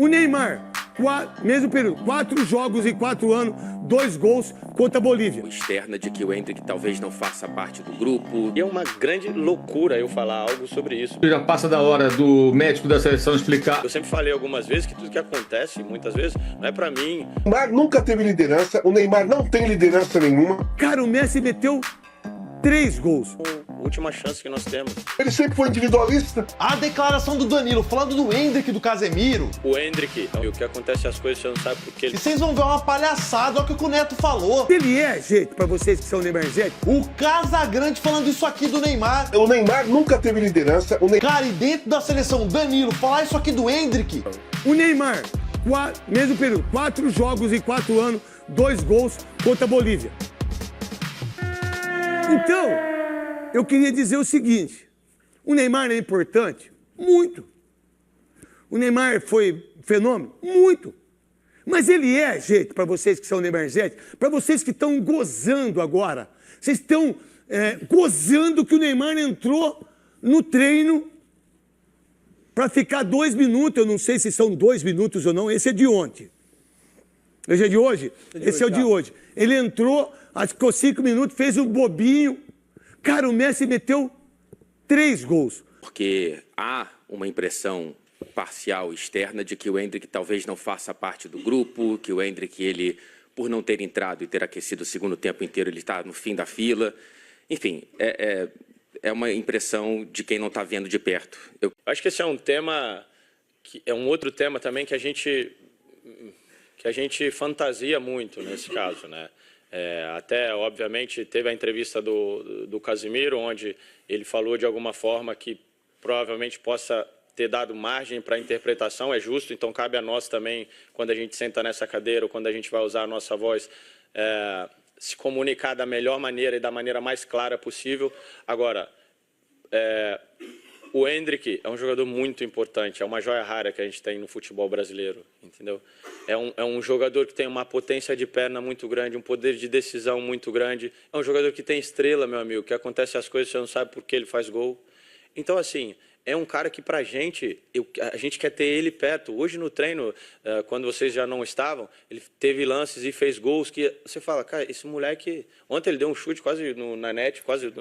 O Neymar, mesmo período, 4 jogos em 4 anos, 2 gols contra a Bolívia. Externa de que o Endrick talvez não faça parte do grupo. E é uma grande loucura eu falar algo sobre isso. Já passa da hora do médico da seleção explicar. Eu sempre falei algumas vezes que tudo que acontece, muitas vezes, não é pra mim. O Neymar nunca teve liderança, o Neymar não tem liderança nenhuma. Cara, o Messi meteu 3 gols. Última chance que nós temos. Ele sempre foi individualista. A declaração do Danilo, falando do Endrick e do Casemiro. O Endrick, o que acontece as coisas, você não sabe por quê. E vocês vão ver uma palhaçada, olha o que o Neto falou. Ele é, gente, pra vocês que são Neymar, gente. O Casagrande falando isso aqui do Neymar. O Neymar nunca teve liderança. Cara, e dentro da seleção, Danilo, falar isso aqui do Endrick. O Neymar, mesmo período, 4 jogos em 4 anos, 2 gols contra a Bolívia. Então, eu queria dizer o seguinte, o Neymar é importante? Muito. O Neymar foi fenômeno? Muito. Mas ele é, gente, para vocês que são Neymar, gente, para vocês que estão gozando agora, vocês estão gozando que o Neymar entrou no treino para ficar 2 minutos, eu não sei se são 2 minutos ou não, esse é de ontem. Esse é de hoje? Esse é o de hoje. Ele entrou, ficou 5 minutos, fez um bobinho. Cara, o Messi meteu 3 gols. Porque há uma impressão parcial externa de que o Endrick talvez não faça parte do grupo, que o Endrick, ele, por não ter entrado e ter aquecido o segundo tempo inteiro, ele está no fim da fila. Enfim, é uma impressão de quem não está vendo de perto. Eu acho que esse é um tema, que é um outro tema também que a gente fantasia muito nesse caso, né? Até, obviamente, teve a entrevista do Casemiro, onde ele falou de alguma forma que provavelmente possa ter dado margem para a interpretação, é justo, então cabe a nós também, quando a gente senta nessa cadeira ou quando a gente vai usar a nossa voz, se comunicar da melhor maneira e da maneira mais clara possível. Agora, o Endrick é um jogador muito importante, é uma joia rara que a gente tem no futebol brasileiro, entendeu? É um jogador que tem uma potência de perna muito grande, um poder de decisão muito grande. É um jogador que tem estrela, meu amigo, que acontece as coisas, você não sabe por que ele faz gol. Então, assim, é um cara que pra gente, a gente quer ter ele perto. Hoje no treino, quando vocês já não estavam, ele teve lances e fez gols que você fala, cara, esse moleque... Ontem ele deu um chute quase na net, quase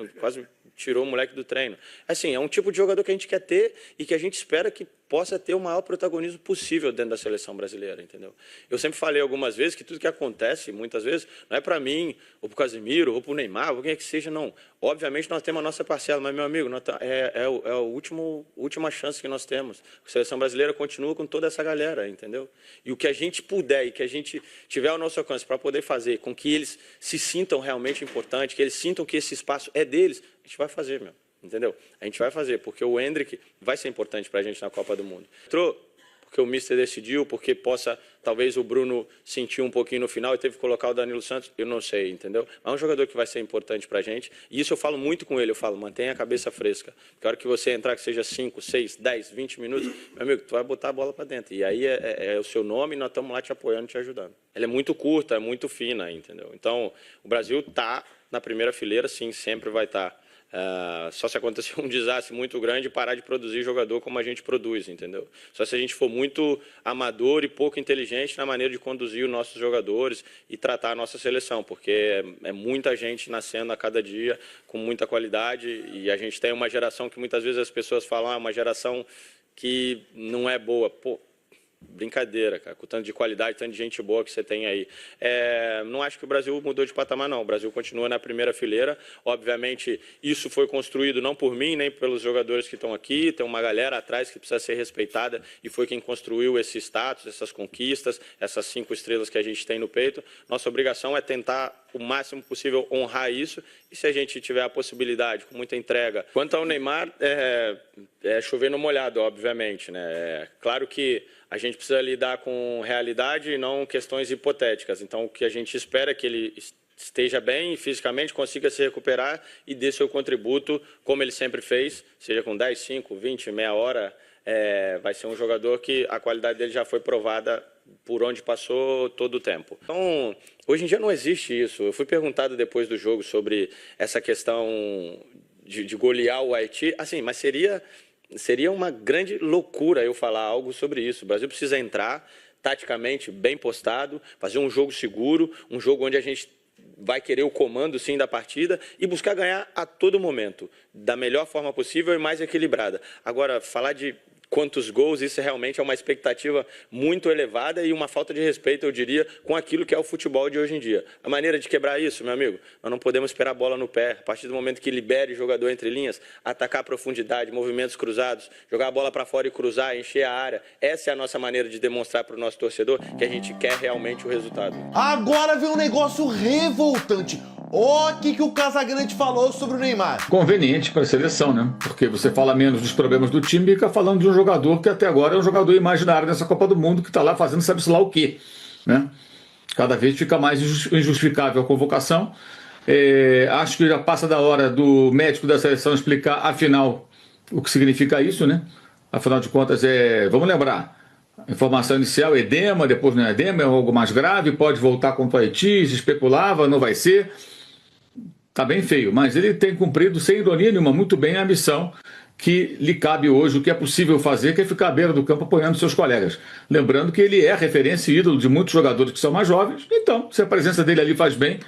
tirou o moleque do treino. Assim, é um tipo de jogador que a gente quer ter e que a gente espera que possa ter o maior protagonismo possível dentro da seleção brasileira, entendeu? Eu sempre falei algumas vezes que tudo que acontece, muitas vezes, não é para mim, ou para o Casemiro, ou para o Neymar, ou quem é que seja, não. Obviamente nós temos a nossa parcela, mas, meu amigo, é a última chance que nós temos. A seleção brasileira continua com toda essa galera, entendeu? E o que a gente puder e que a gente tiver ao nosso alcance para poder fazer com que eles se sintam realmente importantes, que eles sintam que esse espaço é deles, a gente vai fazer, meu. Entendeu? A gente vai fazer, porque o Endrick vai ser importante para a gente na Copa do Mundo. Entrou porque o Mister decidiu, porque possa, talvez o Bruno sentiu um pouquinho no final e teve que colocar o Danilo Santos, eu não sei, entendeu? Mas é um jogador que vai ser importante para a gente, e isso eu falo muito com ele, eu falo, mantenha a cabeça fresca, porque a hora que você entrar, que seja 5, 6, 10, 20 minutos, meu amigo, tu vai botar a bola para dentro, e aí é o seu nome e nós estamos lá te apoiando, te ajudando. Ela é muito curta, é muito fina, entendeu? Então, o Brasil está na primeira fileira, sim, sempre vai estar. Só se acontecer um desastre muito grande parar de produzir jogador como a gente produz, entendeu? Só se a gente for muito amador e pouco inteligente na maneira de conduzir os nossos jogadores e tratar a nossa seleção, porque é muita gente nascendo a cada dia com muita qualidade e a gente tem uma geração que muitas vezes as pessoas falam, uma geração que não é boa. Pô, brincadeira, cara, com o tanto de qualidade, tanto de gente boa que você tem aí. Não acho que o Brasil mudou de patamar, não. O Brasil continua na primeira fileira. Obviamente, isso foi construído não por mim, nem pelos jogadores que estão aqui. Tem uma galera atrás que precisa ser respeitada e foi quem construiu esse status, essas conquistas, essas 5 estrelas que a gente tem no peito. Nossa obrigação é tentar o máximo possível honrar isso e se a gente tiver a possibilidade, com muita entrega. Quanto ao Neymar, é chover no molhado, obviamente, né? Claro que a gente precisa lidar com realidade e não questões hipotéticas. Então, o que a gente espera é que ele esteja bem fisicamente, consiga se recuperar e dê seu contributo, como ele sempre fez, seja com 10, 5, 20, meia hora, vai ser um jogador que a qualidade dele já foi provada por onde passou todo o tempo. Então, hoje em dia não existe isso. Eu fui perguntado depois do jogo sobre essa questão de golear o Haiti, assim, mas seria seria uma grande loucura eu falar algo sobre isso. O Brasil precisa entrar taticamente bem postado, fazer um jogo seguro, um jogo onde a gente vai querer o comando, sim, da partida e buscar ganhar a todo momento, da melhor forma possível e mais equilibrada. Agora, falar de quantos gols, isso realmente é uma expectativa muito elevada e uma falta de respeito, eu diria, com aquilo que é o futebol de hoje em dia. A maneira de quebrar isso, meu amigo, nós não podemos esperar a bola no pé. A partir do momento que libere o jogador entre linhas, atacar a profundidade, movimentos cruzados, jogar a bola para fora e cruzar, encher a área. Essa é a nossa maneira de demonstrar para o nosso torcedor que a gente quer realmente o resultado. Agora vem um negócio revoltante. Ó, o que o Casagrande falou sobre o Neymar. Conveniente para a seleção, né? Porque você fala menos dos problemas do time e fica falando de um jogador que até agora é um jogador imaginário nessa Copa do Mundo, que está lá fazendo sabe-se lá o quê, né? Cada vez fica mais injustificável a convocação. Acho que já passa da hora do médico da seleção explicar, afinal, o que significa isso, né? Afinal de contas, vamos lembrar, a informação inicial, edema, depois não é edema, é algo mais grave, pode voltar contra o Haiti, se especulava, não vai ser. Tá bem feio, mas ele tem cumprido, sem ironia nenhuma, muito bem a missão que lhe cabe hoje, o que é possível fazer, que é ficar à beira do campo apoiando seus colegas. Lembrando que ele é referência e ídolo de muitos jogadores que são mais jovens, então, se a presença dele ali faz bem,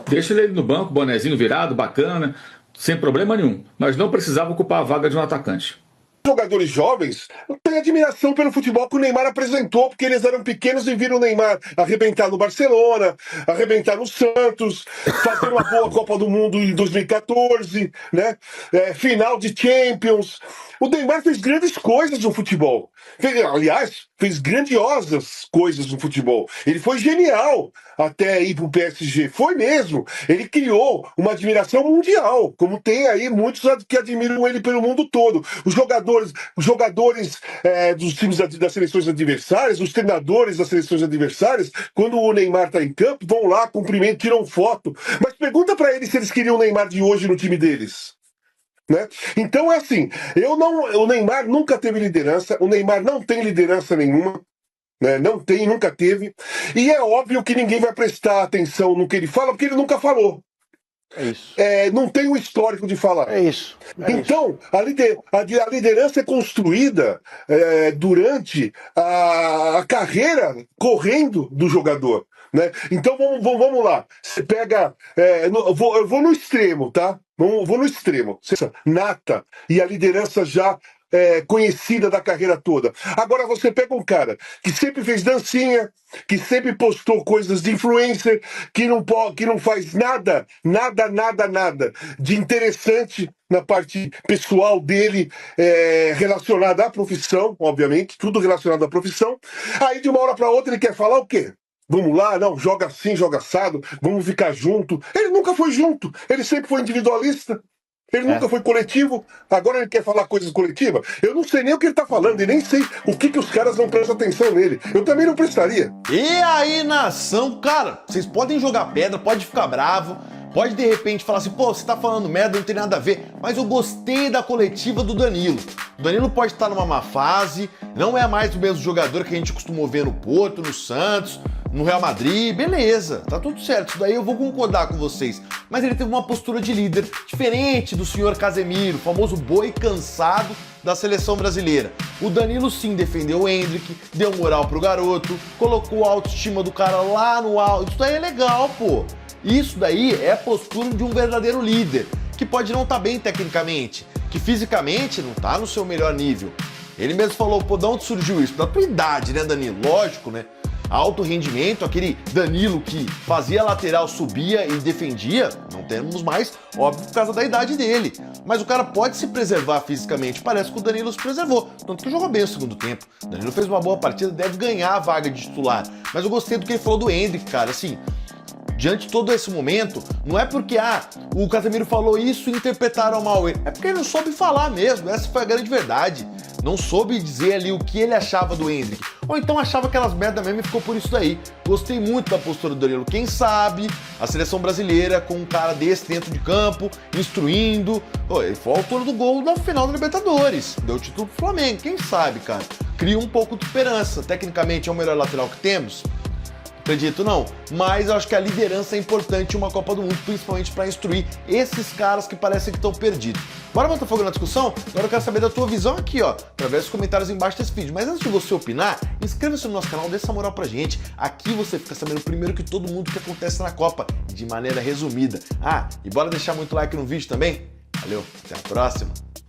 deixa ele no banco, bonezinho virado, bacana, sem problema nenhum. Mas não precisava ocupar a vaga de um atacante. Jogadores jovens têm admiração pelo futebol que o Neymar apresentou, porque eles eram pequenos e viram o Neymar arrebentar no Barcelona, arrebentar no Santos, fazer uma boa Copa do Mundo em 2014, né? Final de Champions. O Neymar fez grandes coisas no futebol. Fez grandiosas coisas no futebol. Ele foi genial até ir pro PSG. Foi mesmo. Ele criou uma admiração mundial, como tem aí muitos que admiram ele pelo mundo todo. Os jogadores dos times das seleções adversárias, os treinadores das seleções adversárias, quando o Neymar tá em campo, vão lá, cumprimentam, tiram foto. Mas pergunta para eles se eles queriam o Neymar de hoje no time deles. Né? Então é assim, o Neymar nunca teve liderança, o Neymar não tem liderança nenhuma, né? Não tem, nunca teve, e é óbvio que ninguém vai prestar atenção no que ele fala, porque ele nunca falou. É isso. Não tem o histórico de falar. É isso. Então, a liderança é construída durante a carreira correndo do jogador. Né? Então vamos lá. Você pega. Eu vou no extremo, tá? Vou no extremo. Nata e a liderança já conhecida da carreira toda. Agora você pega um cara que sempre fez dancinha, que sempre postou coisas de influencer, que não faz nada de interessante na parte pessoal dele, relacionada à profissão, obviamente, tudo relacionado à profissão. Aí de uma hora para outra ele quer falar o quê? Vamos lá, não, joga assim, joga assado, vamos ficar junto. Ele nunca foi junto, ele sempre foi individualista. Ele nunca foi coletivo, agora ele quer falar coisas coletivas. Eu não sei nem o que ele tá falando e nem sei o que os caras não prestam atenção nele. Eu também não prestaria. E aí, nação, cara, vocês podem jogar pedra, pode ficar bravo, pode de repente falar assim, pô, você tá falando merda, não tem nada a ver, mas eu gostei da coletiva do Danilo. O Danilo pode estar numa má fase, não é mais o mesmo jogador que a gente costumou ver no Porto, no Santos, no Real Madrid, beleza, tá tudo certo, isso daí eu vou concordar com vocês. Mas ele teve uma postura de líder diferente do senhor Casemiro, o famoso boi cansado da seleção brasileira. O Danilo sim defendeu o Endrick, deu moral pro garoto, colocou a autoestima do cara lá no alto, isso daí é legal, pô. Isso daí é a postura de um verdadeiro líder, que pode não estar bem tecnicamente, que fisicamente não tá no seu melhor nível. Ele mesmo falou, pô, de onde surgiu isso? Da tua idade, né, Danilo? Lógico, né? Alto rendimento, aquele Danilo que fazia lateral, subia e defendia, não temos mais, óbvio, por causa da idade dele. Mas o cara pode se preservar fisicamente, parece que o Danilo se preservou, tanto que jogou bem o segundo tempo. O Danilo fez uma boa partida, deve ganhar a vaga de titular. Mas eu gostei do que ele falou do Endrick, cara, assim, diante de todo esse momento, não é porque o Casemiro falou isso e interpretaram mal ele, é porque ele não soube falar mesmo, essa foi a grande verdade. Não soube dizer ali o que ele achava do Endrick, ou então achava aquelas merda mesmo e ficou por isso daí. Gostei muito da postura do Danilo, quem sabe a seleção brasileira com um cara desse dentro de campo, instruindo, ele foi o autor do gol na final da Libertadores, deu o título pro Flamengo, quem sabe, cara, cria um pouco de esperança. Tecnicamente é o melhor lateral que temos? Acredito não, mas eu acho que a liderança é importante em uma Copa do Mundo, principalmente para instruir esses caras que parecem que estão perdidos. Bora botar fogo na discussão? Agora eu quero saber da tua visão aqui, ó, através dos comentários embaixo desse vídeo. Mas antes de você opinar, inscreva-se no nosso canal, dê essa moral pra gente. Aqui você fica sabendo primeiro que todo mundo que acontece na Copa, de maneira resumida. Ah, e bora deixar muito like no vídeo também? Valeu, até a próxima!